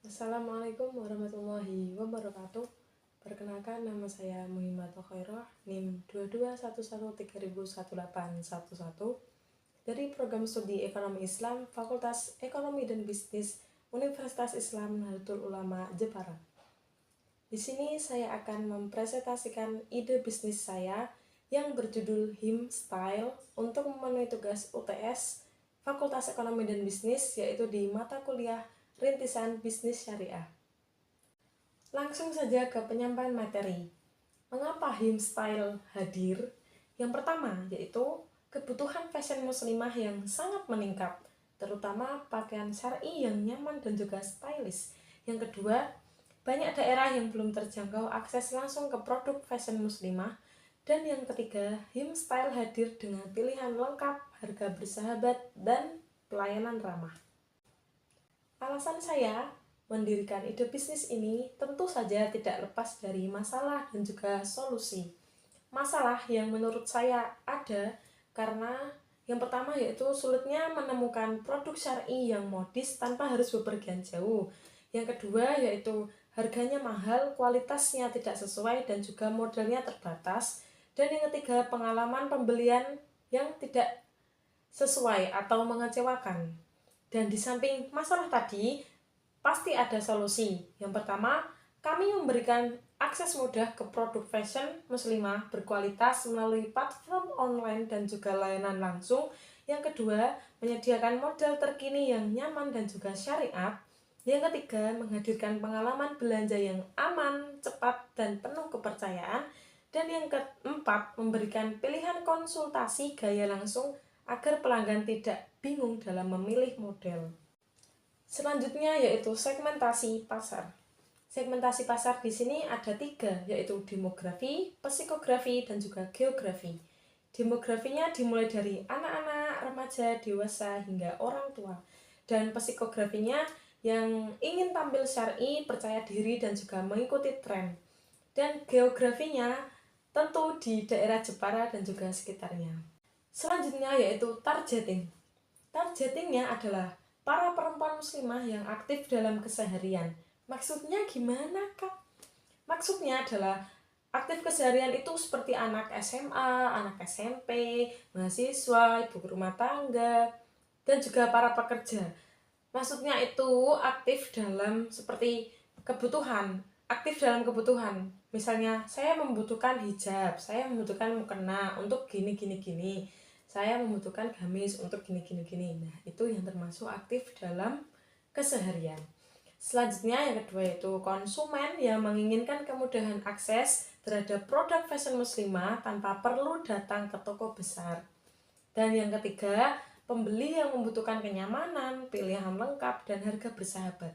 Assalamualaikum warahmatullahi wabarakatuh. Perkenalkan, nama saya Muhimmatul Khairah, NIM 2211301811 dari Program Studi Ekonomi Islam Fakultas Ekonomi dan Bisnis Universitas Islam Nahdlatul Ulama Jepara. Di sini saya akan mempresentasikan ide bisnis saya yang berjudul HIM Style untuk memenuhi tugas UTS Fakultas Ekonomi dan Bisnis, yaitu di mata kuliah Rintisan Bisnis Syariah. Langsung saja ke penyampaian materi. Mengapa HIM Style hadir? Yang pertama yaitu kebutuhan fashion muslimah yang sangat meningkat, terutama pakaian syar'i yang nyaman dan juga stylish. Yang kedua, banyak daerah yang belum terjangkau akses langsung ke produk fashion muslimah. Dan yang ketiga, HIM Style hadir dengan pilihan lengkap, harga bersahabat, dan pelayanan ramah. Alasan saya mendirikan ide bisnis ini tentu saja tidak lepas dari masalah dan juga solusi. Masalah yang menurut saya ada karena yang pertama yaitu sulitnya menemukan produk syar'i yang modis tanpa harus bepergian jauh. Yang kedua yaitu harganya mahal, kualitasnya tidak sesuai, dan juga modelnya terbatas. Dan yang ketiga, pengalaman pembelian yang tidak sesuai atau mengecewakan. Dan di samping masalah tadi, pasti ada solusi. Yang pertama, kami memberikan akses mudah ke produk fashion muslimah berkualitas melalui platform online dan juga layanan langsung. Yang kedua, menyediakan model terkini yang nyaman dan juga syariat. Yang ketiga, menghadirkan pengalaman belanja yang aman, cepat, dan penuh kepercayaan. Dan yang keempat, memberikan pilihan konsultasi gaya langsung agar pelanggan tidak bingung dalam memilih model. Selanjutnya yaitu segmentasi pasar. Segmentasi pasar di sini ada 3, yaitu demografi, psikografi, dan juga geografi. Demografinya dimulai dari anak-anak, remaja, dewasa, hingga orang tua. Dan psikografinya yang ingin tampil syar'i, percaya diri, dan juga mengikuti tren. Dan geografinya tentu di daerah Jepara dan juga sekitarnya. Selanjutnya yaitu targeting. Targetingnya adalah para perempuan muslimah yang aktif dalam keseharian. Maksudnya gimana, Kak? Maksudnya adalah aktif keseharian itu seperti anak SMA, anak SMP, mahasiswa, ibu rumah tangga, dan juga para pekerja. Maksudnya itu aktif dalam seperti kebutuhan, aktif dalam kebutuhan. Misalnya, saya membutuhkan hijab, saya membutuhkan mukena untuk gini. Saya membutuhkan gamis untuk gini. Nah, itu yang termasuk aktif dalam keseharian. Selanjutnya yang kedua yaitu konsumen yang menginginkan kemudahan akses terhadap produk fashion muslimah tanpa perlu datang ke toko besar. Dan yang ketiga, pembeli yang membutuhkan kenyamanan, pilihan lengkap, dan harga bersahabat.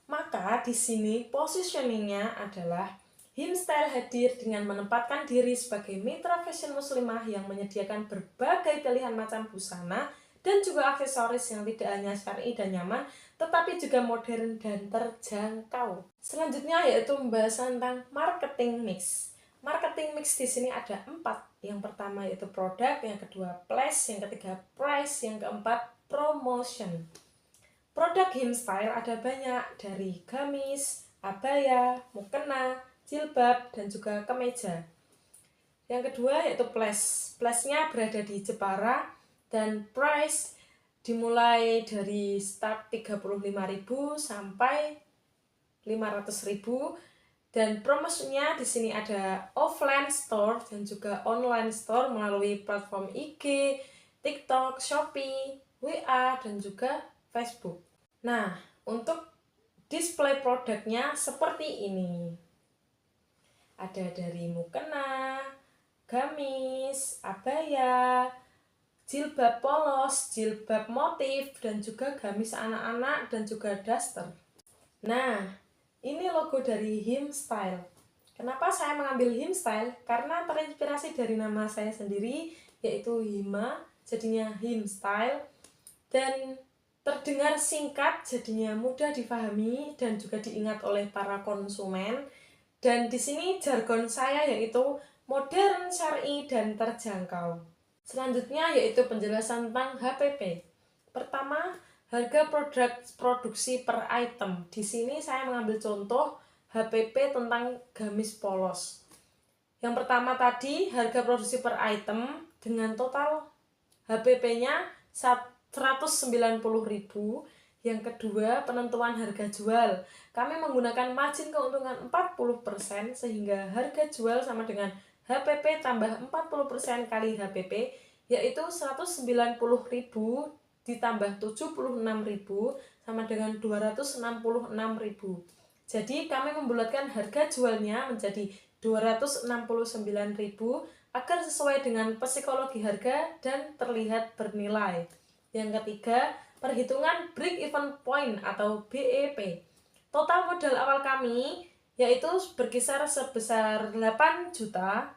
Maka di sini positioningnya adalah HIM Style hadir dengan menempatkan diri sebagai mitra fashion muslimah yang menyediakan berbagai pilihan macam busana dan juga aksesoris yang tidak hanya syar'i dan nyaman, tetapi juga modern dan terjangkau. Selanjutnya yaitu pembahasan tentang marketing mix. Marketing mix di sini ada 4. Yang pertama yaitu produk, yang kedua place, yang ketiga price, yang keempat promotion. Produk HIM Style ada banyak, dari gamis, abaya, mukena, jilbab, dan juga kemeja. Yang kedua yaitu place. Place-nya berada di Jepara dan price dimulai dari start 35.000 sampai 500.000. Dan promosinya di sini ada offline store dan juga online store melalui platform IG, TikTok, Shopee, WA, dan juga Facebook. Nah, untuk display produknya seperti ini. Ada dari mukena, gamis, abaya, jilbab polos, jilbab motif, dan juga gamis anak-anak dan juga daster. Nah, ini logo dari HIM Style. Kenapa saya mengambil HIM Style? Karena terinspirasi dari nama saya sendiri, yaitu Hima, jadinya HIM Style. Dan terdengar singkat, jadinya mudah difahami dan juga diingat oleh para konsumen. Dan di sini jargon saya yaitu modern, syar'i, dan terjangkau. Selanjutnya yaitu penjelasan tentang HPP. Pertama, harga produk produksi per item. Di sini saya mengambil contoh HPP tentang gamis polos. Yang pertama tadi harga produksi per item dengan total HPP-nya 190.000. Yang kedua, penentuan harga jual. Kami menggunakan margin keuntungan 40% sehingga harga jual sama dengan HPP tambah 40% kali HPP, yaitu 190.000 ditambah 76.000 sama dengan 266.000. Jadi kami membulatkan harga jualnya menjadi 269.000 agar sesuai dengan psikologi harga dan terlihat bernilai. Yang ketiga, perhitungan break-even point atau BEP. Total modal awal kami yaitu berkisar sebesar 8 juta,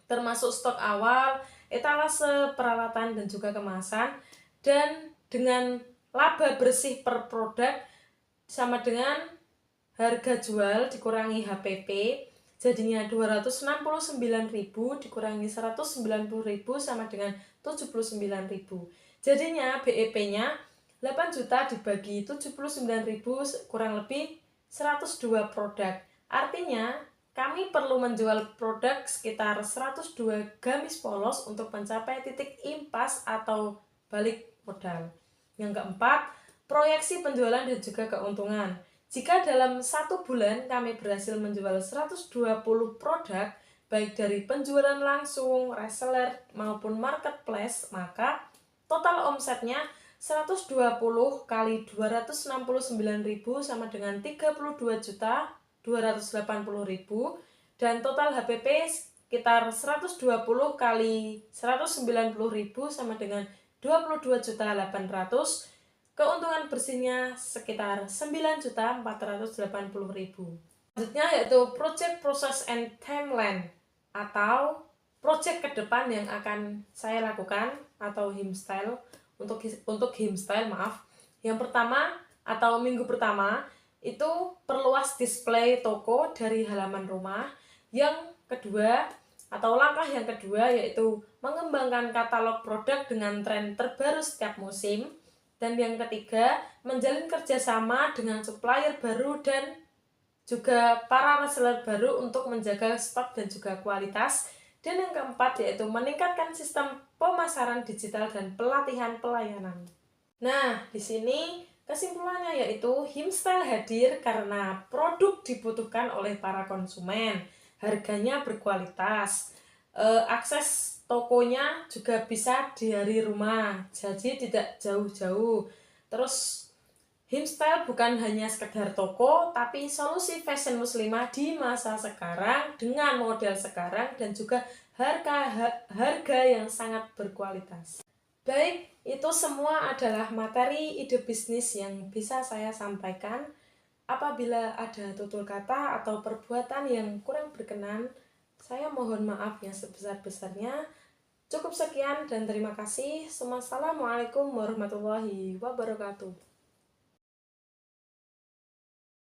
termasuk stok awal, etalase, peralatan, dan juga kemasan. Dan dengan laba bersih per produk sama dengan harga jual dikurangi HPP, jadinya 269.000 dikurangi 190.000 sama dengan 79.000. Jadinya BEP-nya 8 juta dibagi 79.000 kurang lebih 102 produk. Artinya kami perlu menjual produk sekitar 102 gamis polos untuk mencapai titik impas atau balik modal. Yang keempat, proyeksi penjualan dan juga keuntungan. Jika dalam 1 bulan kami berhasil menjual 120 produk, baik dari penjualan langsung, reseller, maupun marketplace, maka total omsetnya 120 kali 269.000 sama dengan 32.280.000, dan total HPP sekitar 120 kali 190.000 sama dengan 22.800.000. Keuntungan bersihnya sekitar 9.480.000. Selanjutnya yaitu project process and timeline atau project ke depan yang akan saya lakukan atau Himstyle untuk Himstyle Yang pertama atau minggu pertama itu perluas display toko dari halaman rumah. Yang kedua atau langkah yang kedua yaitu mengembangkan katalog produk dengan tren terbaru setiap musim. Dan yang ketiga, menjalin kerjasama dengan supplier baru dan juga para reseller baru untuk menjaga stok dan juga kualitas. Dan yang keempat yaitu meningkatkan sistem pemasaran digital dan pelatihan pelayanan. Nah, di sini kesimpulannya yaitu Himstyle hadir karena produk dibutuhkan oleh para konsumen, harganya berkualitas, akses tokonya juga bisa dari rumah, jadi tidak jauh-jauh. Terus Himstyle bukan hanya sekedar toko, tapi solusi fashion muslimah di masa sekarang dengan model sekarang dan juga harga yang sangat berkualitas. Baik, itu semua adalah materi ide bisnis yang bisa saya sampaikan. Apabila ada tutur kata atau perbuatan yang kurang berkenan, saya mohon maaf yang sebesar-besarnya. Cukup sekian dan terima kasih. Wassalamualaikum warahmatullahi wabarakatuh.